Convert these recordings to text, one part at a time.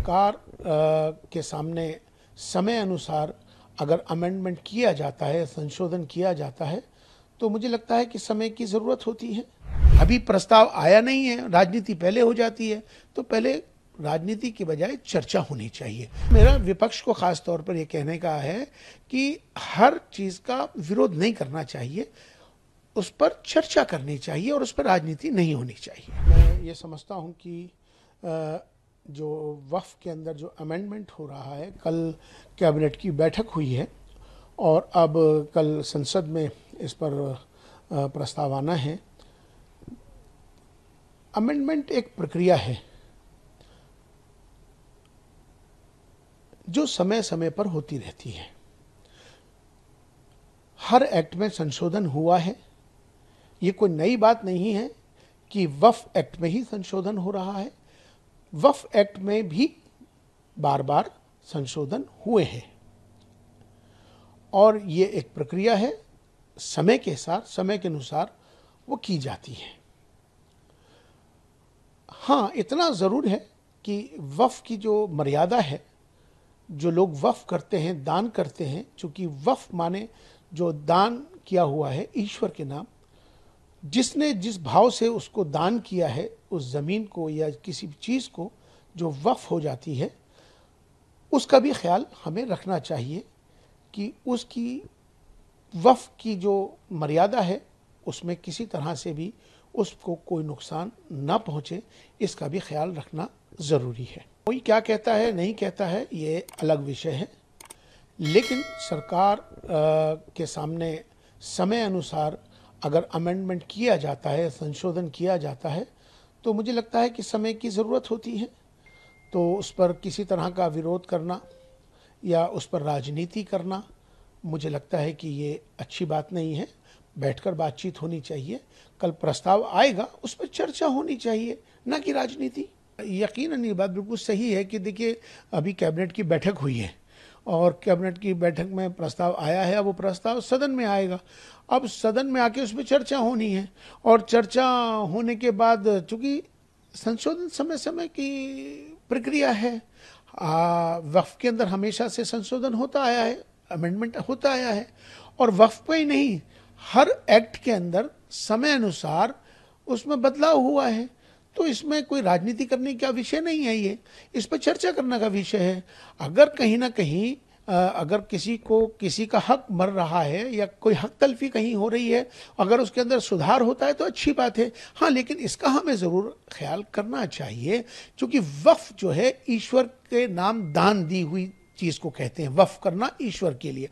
सरकार के सामने समय अनुसार अगर अमेंडमेंट किया जाता है, संशोधन किया जाता है, तो मुझे लगता है कि समय की ज़रूरत होती है। अभी प्रस्ताव आया नहीं है, राजनीति पहले हो जाती है, तो पहले राजनीति की बजाय चर्चा होनी चाहिए। मेरा विपक्ष को खास तौर पर यह कहने का है कि हर चीज़ का विरोध नहीं करना चाहिए, उस पर चर्चा करनी चाहिए और उस पर राजनीति नहीं होनी चाहिए। मैं ये समझता हूँ कि जो वक्फ के अंदर जो अमेंडमेंट हो रहा है, कल कैबिनेट की बैठक हुई है और अब कल संसद में इस पर प्रस्ताव आना है। अमेंडमेंट एक प्रक्रिया है जो समय समय पर होती रहती है। हर एक्ट में संशोधन हुआ है। ये कोई नई बात नहीं है कि वक्फ एक्ट में ही संशोधन हो रहा है। वक्फ एक्ट में भी बार बार संशोधन हुए हैं और ये एक प्रक्रिया है, समय के साथ, समय के अनुसार वो की जाती है। हाँ, इतना ज़रूर है कि वक्फ की जो मर्यादा है, जो लोग वक्फ करते हैं, दान करते हैं, चूँकि वक्फ माने जो दान किया हुआ है ईश्वर के नाम, जिसने जिस भाव से उसको दान किया है, उस ज़मीन को या किसी चीज़ को जो वक्फ हो जाती है, उसका भी ख्याल हमें रखना चाहिए कि उसकी वक्फ की जो मर्यादा है उसमें किसी तरह से भी उसको कोई नुकसान ना पहुँचे, इसका भी ख्याल रखना ज़रूरी है। कोई क्या कहता है, नहीं कहता है, ये अलग विषय है, लेकिन सरकार के सामने समय अनुसार अगर अमेंडमेंट किया जाता है, संशोधन किया जाता है, तो मुझे लगता है कि समय की ज़रूरत होती है। तो उस पर किसी तरह का विरोध करना या उस पर राजनीति करना, मुझे लगता है कि ये अच्छी बात नहीं है। बैठकर बातचीत होनी चाहिए। कल प्रस्ताव आएगा, उस पर चर्चा होनी चाहिए, ना कि राजनीति। यकीनन ये बात बिल्कुल सही है कि देखिए, अभी कैबिनेट की बैठक हुई है और कैबिनेट की बैठक में प्रस्ताव आया है। अब वो प्रस्ताव सदन में आएगा। अब सदन में आके उस पर चर्चा होनी है और चर्चा होने के बाद, चूँकि संशोधन समय समय की प्रक्रिया है, वक्फ के अंदर हमेशा से संशोधन होता आया है, अमेंडमेंट होता आया है, और वक्फ पे ही नहीं, हर एक्ट के अंदर समय अनुसार उसमें बदलाव हुआ है। तो इसमें कोई राजनीति करने का विषय नहीं है, ये इस पर चर्चा करने का विषय है। अगर कहीं ना कहीं अगर किसी को किसी का हक मर रहा है या कोई हक तलफी कहीं हो रही है, अगर उसके अंदर सुधार होता है तो अच्छी बात है। हाँ, लेकिन इसका हमें ज़रूर ख्याल करना चाहिए, क्योंकि वक्फ जो है ईश्वर के नाम दान दी हुई चीज़ को कहते हैं, वक्फ करना ईश्वर के लिए।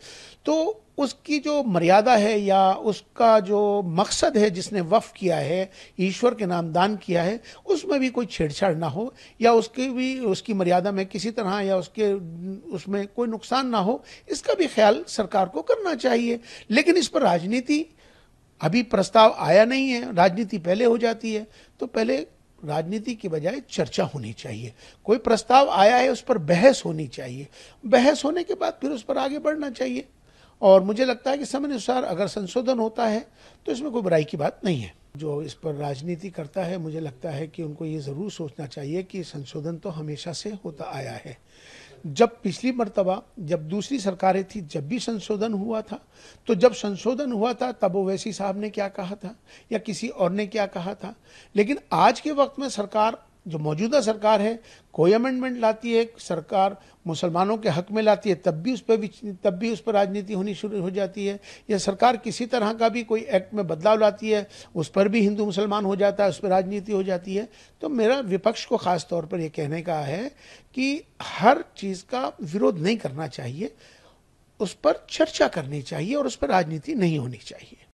तो उसकी जो मर्यादा है या उसका जो मकसद है, जिसने वक्फ किया है, ईश्वर के नाम दान किया है, उसमें भी कोई छेड़छाड़ ना हो या उसकी मर्यादा में किसी तरह या उसमें कोई नुकसान ना हो, इसका भी ख्याल सरकार को करना चाहिए। लेकिन इस पर राजनीति, अभी प्रस्ताव आया नहीं है, राजनीति पहले हो जाती है, तो पहले राजनीति की बजाय चर्चा होनी चाहिए। कोई प्रस्ताव आया है, उस पर बहस होनी चाहिए, बहस होने के बाद फिर उस पर आगे बढ़ना चाहिए। और मुझे लगता है कि समय अनुसार अगर संशोधन होता है तो इसमें कोई बुराई की बात नहीं है। जो इस पर राजनीति करता है, मुझे लगता है कि उनको ये ज़रूर सोचना चाहिए कि संशोधन तो हमेशा से होता आया है। जब पिछली मर्तबा जब दूसरी सरकारें थी, जब भी संशोधन हुआ था, तो जब संशोधन हुआ था तब ओवैसी साहब ने क्या कहा था या किसी और ने क्या कहा था। लेकिन आज के वक्त में सरकार, जो मौजूदा सरकार है, कोई अमेंडमेंट लाती है, सरकार मुसलमानों के हक में लाती है, तब भी उस पर राजनीति होनी शुरू हो जाती है। या सरकार किसी तरह का भी कोई एक्ट में बदलाव लाती है, उस पर भी हिंदू मुसलमान हो जाता है, उस पर राजनीति हो जाती है। तो मेरा विपक्ष को खास तौर पर यह कहने का है कि हर चीज़ का विरोध नहीं करना चाहिए, उस पर चर्चा करनी चाहिए और उस पर राजनीति नहीं होनी चाहिए।